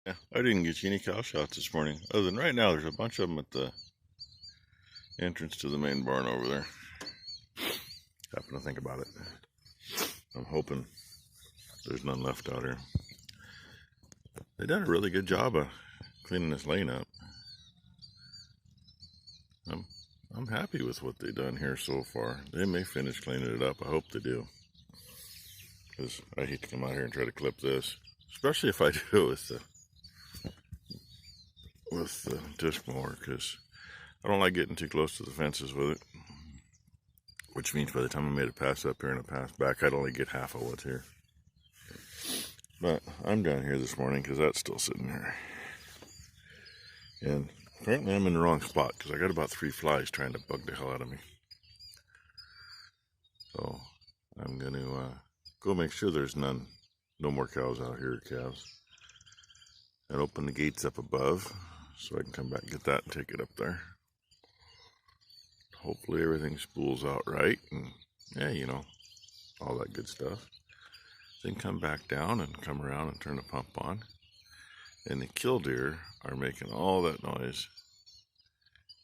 Yeah, I didn't get you any cow shots this morning. Other than right now, there's a bunch of them at the entrance to the main barn over there. Happen to think about it. I'm hoping there's none left out here. They done a really good job of cleaning this lane up. I'm happy with what they've done here so far. They may finish cleaning it up. I hope they do. Because I hate to come out here and try to clip this. Especially if I do it with the disc mower. Because I don't like getting too close to the fences with it. Which means by the time I made a pass up here and a pass back, I'd only get half of what's here. But I'm down here this morning because that's still sitting there. And apparently I'm in the wrong spot because I got about 3 flies trying to bug the hell out of me. So I'm going to go make sure there's no more cows out here, calves. And open the gates up above so I can come back and get that and take it up there. Hopefully everything spools out right and yeah, you know, all that good stuff. Then come back down and come around and turn the pump on. And the killdeer are making all that noise.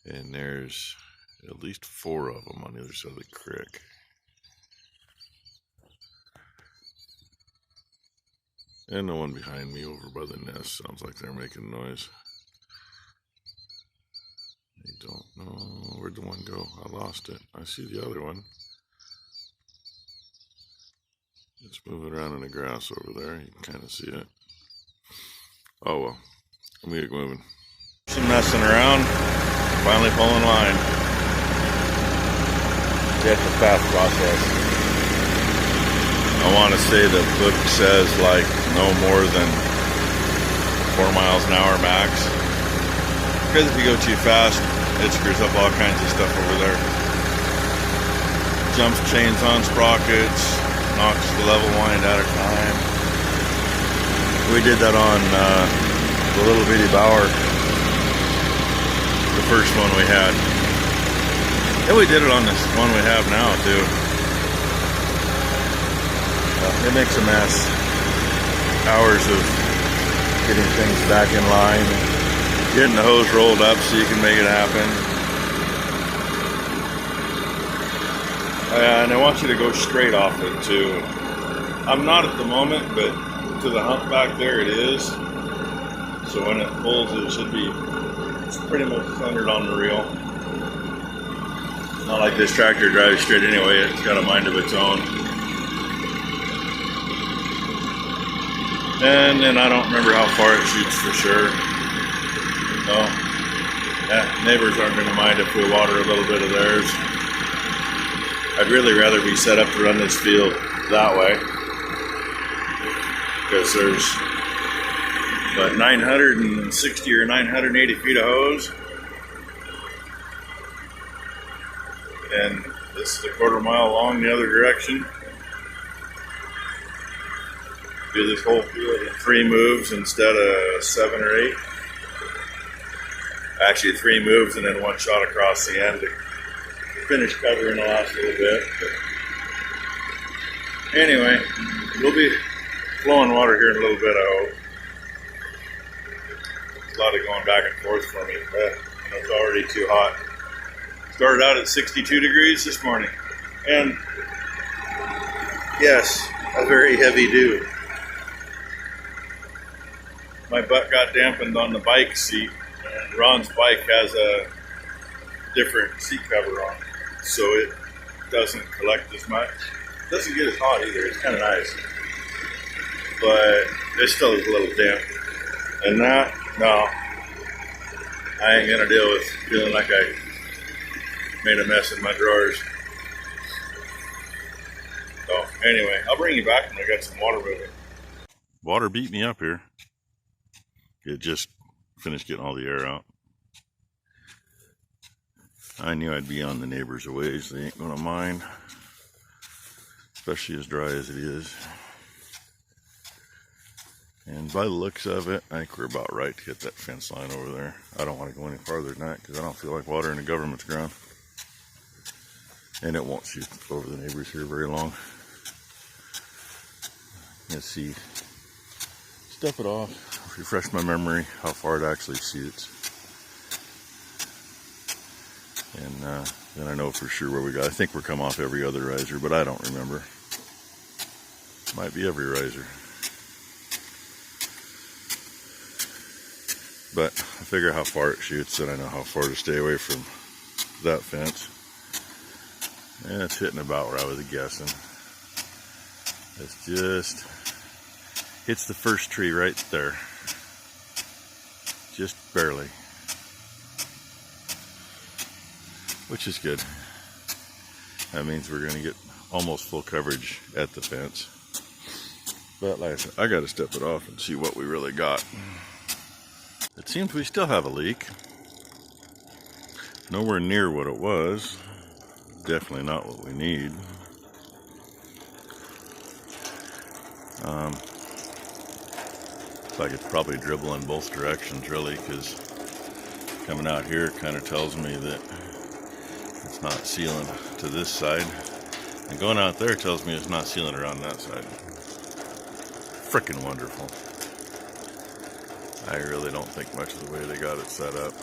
And there's at least 4 of them on the other side of the creek. And the one behind me over by the nest sounds like they're making noise. I don't know, where'd the one go? I lost it. I see the other one. It's moving around in the grass over there. You can kind of see it. Oh well, let me get moving. Some messing around. Finally pulling line. That's a fast process. I want to say the book says like no more than 4 miles an hour max. Because if you go too fast, it screws up all kinds of stuff over there. Jumps chains on sprockets, knocks the level wind out of time. We did that on the little bitty Bower, the first one we had. And we did it on this one we have now too. It makes a mess. Hours of getting things back in line, getting the hose rolled up so you can make it happen. And I want you to go straight off it too. I'm not at the moment, but to the hump back there it is. So when it pulls, it should be pretty much centered on the reel. Not like this tractor drives straight anyway, it's got a mind of its own. And then I don't remember how far it shoots for sure. So, yeah, neighbors aren't going to mind if we water a little bit of theirs. I'd really rather be set up to run this field that way. Because there's, what, 960 or 980 feet of hose. And this is a 1/4 mile long the other direction. Do this whole field in 3 moves instead of 7 or 8. Actually 3 moves and then 1 shot across the end to finish covering the last little bit. But anyway, we'll be flowing water here in a little bit, I hope. There's a lot of going back and forth for me, but it's already too hot. Started out at 62 degrees this morning. And yes, a very heavy dew. My butt got dampened on the bike seat, and Ron's bike has a different seat cover on, so it doesn't collect as much. It doesn't get as hot either, it's kind of nice, but it still is a little damp. And that, no, I ain't gonna deal with feeling like I made a mess in my drawers. So anyway, I'll bring you back when I got some water moving. Water beat me up here. It just finished getting all the air out. I knew I'd be on the neighbors a ways. They ain't gonna mind, especially as dry as it is. And by the looks of it, I think we're about right to hit that fence line over there. I don't want to go any farther than that because I don't feel like watering the government's ground. And it won't shoot over the neighbors here very long. Let's see. step it off, refresh my memory how far it actually shoots. And then I know for sure where we got. I think we're come off every other riser, but I don't remember. Might be every riser. But I figure how far it shoots, and I know how far to stay away from that fence. And it's hitting about where I was guessing. It's just hits the first tree right there. Just barely. Which is good. That means we're going to get almost full coverage at the fence. But like I said, I got to step it off and see what we really got. It seems we still have a leak. Nowhere near what it was. Definitely not what we need. Looks like it's probably dribbling both directions really, because coming out here kind of tells me that it's not sealing to this side. And going out there tells me it's not sealing around that side. Frickin' wonderful. I really don't think much of the way they got it set up.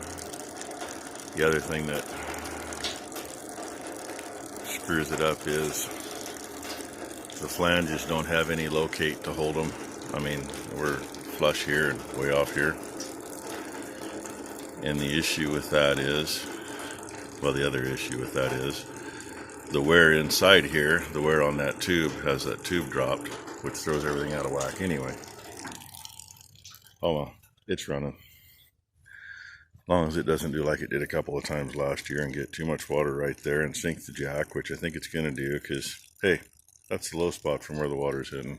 The other thing that screws it up is the flanges don't have any locate to hold them. I mean, we're flush here and way off here. And the issue with that is, well, the other issue with that is the wear inside here, the wear on that tube has that tube dropped, which throws everything out of whack anyway. Oh well, it's running. As long as it doesn't do like it did a couple of times last year and get too much water right there and sink the jack, which I think it's going to do, because, hey, that's the low spot from where the water's hitting.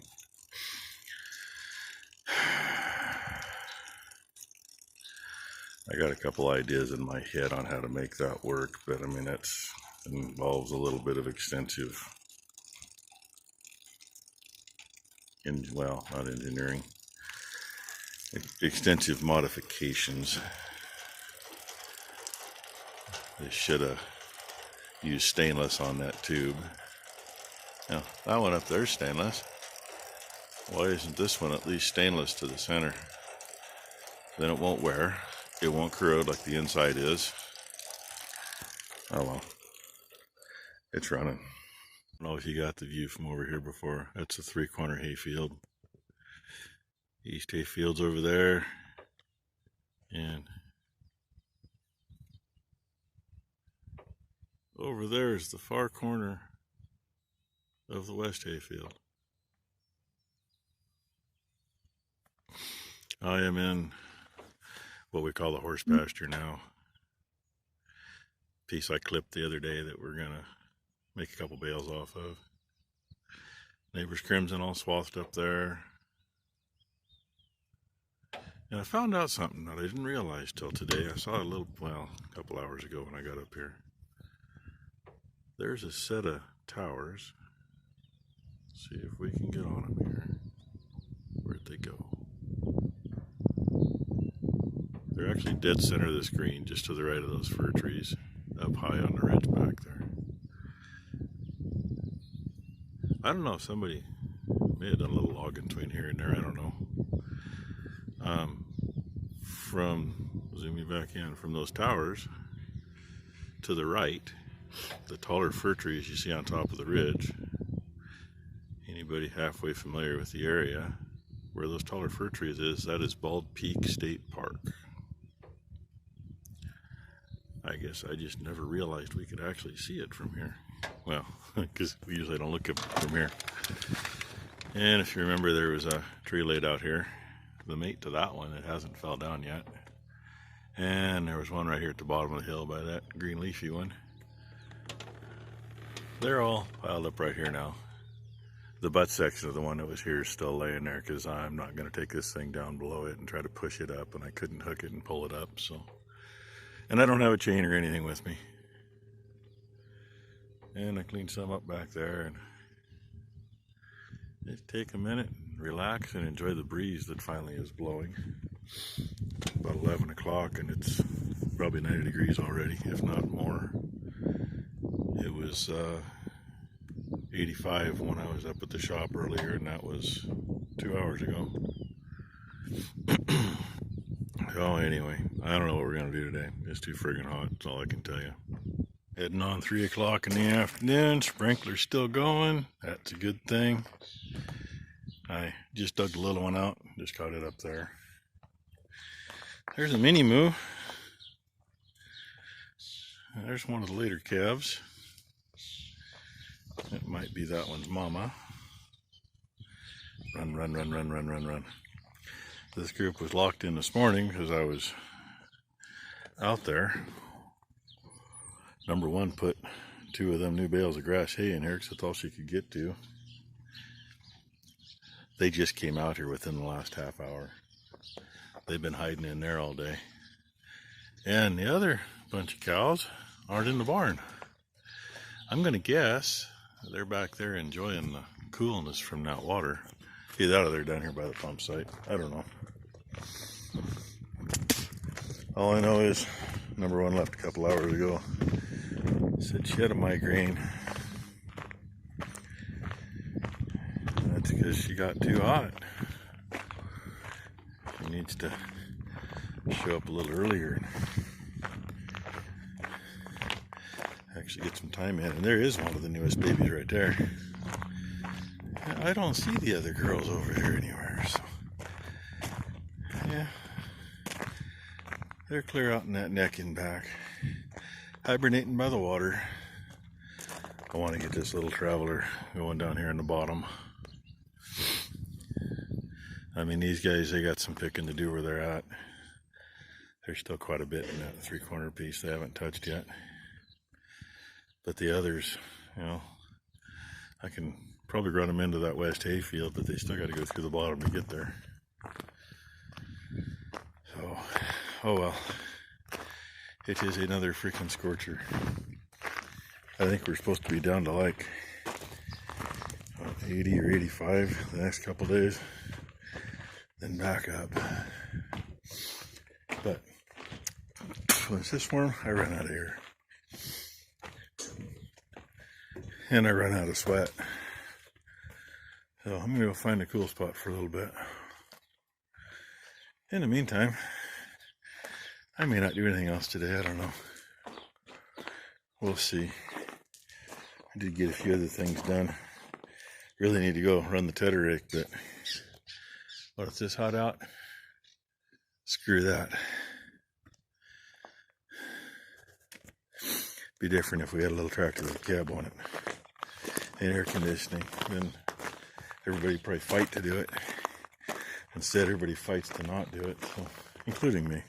I got a couple ideas in my head on how to make that work, but I mean, that involves a little bit of extensive, well, not engineering, extensive modifications. They should have used stainless on that tube. Now, that one up there is stainless. Why isn't this one at least stainless to the center? Then it won't wear. It won't corrode like the inside is. Oh well. It's running. I don't know if you got the view from over here before. That's a 3-corner hayfield. East hayfield's over there. And over there is the far corner of the west hayfield. I am in what we call the horse pasture now. Piece I clipped the other day that we're gonna make a couple bales off of. Neighbor's crimson all swathed up there. And I found out something that I didn't realize till today. I saw it a couple hours ago when I got up here. There's a set of towers. Let's see if we can get on them here. Where'd they go? They're actually dead center of the screen, just to the right of those fir trees, up high on the ridge back there. I don't know if somebody may have done a little logging between here and there, I don't know. Zooming back in, from those towers to the right, the taller fir trees you see on top of the ridge, anybody halfway familiar with the area, where those taller fir trees is, that is Bald Peak State Park. I guess I just never realized we could actually see it from here. Well, because we usually don't look at it from here. And if you remember, there was a tree laid out here, the mate to that one. It hasn't fell down yet. And there was one right here at the bottom of the hill by that green leafy one. They're all piled up right here now. The butt section of the one that was here is still laying there, because I'm not going to take this thing down below it and try to push it up, and I couldn't hook it and pull it up, so. And I don't have a chain or anything with me. And I cleaned some up back there, and just take a minute and relax and enjoy the breeze that finally is blowing. About 11 o'clock, and it's probably 90 degrees already, if not more. It was 85 when I was up at the shop earlier, and that was 2 hours ago. So anyway, I don't know what we're gonna do today. It's too friggin' hot. That's all I can tell you. Heading on 3 o'clock in the afternoon. Sprinkler's still going. That's a good thing. I just dug the little one out. Just caught it up there. There's a mini moo. There's one of the later calves. It might be that one's mama. Run, run, run, run, run, run, run. This group was locked in this morning because I was out there. Number one put 2 of them new bales of grass hay in here because that's all she could get to. They just came out here within the last half hour. They've been hiding in there all day. And the other bunch of cows aren't in the barn. I'm going to guess they're back there enjoying the coolness from that water. Either out of there down here by the pump site. I don't know. All I know is number one left a couple hours ago. Said she had a migraine. That's because she got too hot. She needs to show up a little earlier and actually get some time in. And there is one of the newest babies right there. I don't see the other girls over here anywhere, so yeah, they're clear out in that neck and back, hibernating by the water. I want to get this little traveler going down here in the bottom. I mean, these guys, they got some picking to do where they're at. There's still quite a bit in that 3/4 piece they haven't touched yet. But the others, you know, I can probably run them into that west hay field, but they still got to go through the bottom to get there. So, oh well. It is another freaking scorcher. I think we're supposed to be down to like 80 or 85 the next couple days, then back up. But when it's this warm, I run out of air. And I run out of sweat. So I'm going to go find a cool spot for a little bit. In the meantime, I may not do anything else today. I don't know. We'll see. I did get a few other things done. Really need to go run the tedder rake, but it's this hot out. Screw that. Be different if we had a little tractor with a cab on it and air conditioning. Then everybody probably fight to do it. Instead, everybody fights to not do it, so, including me.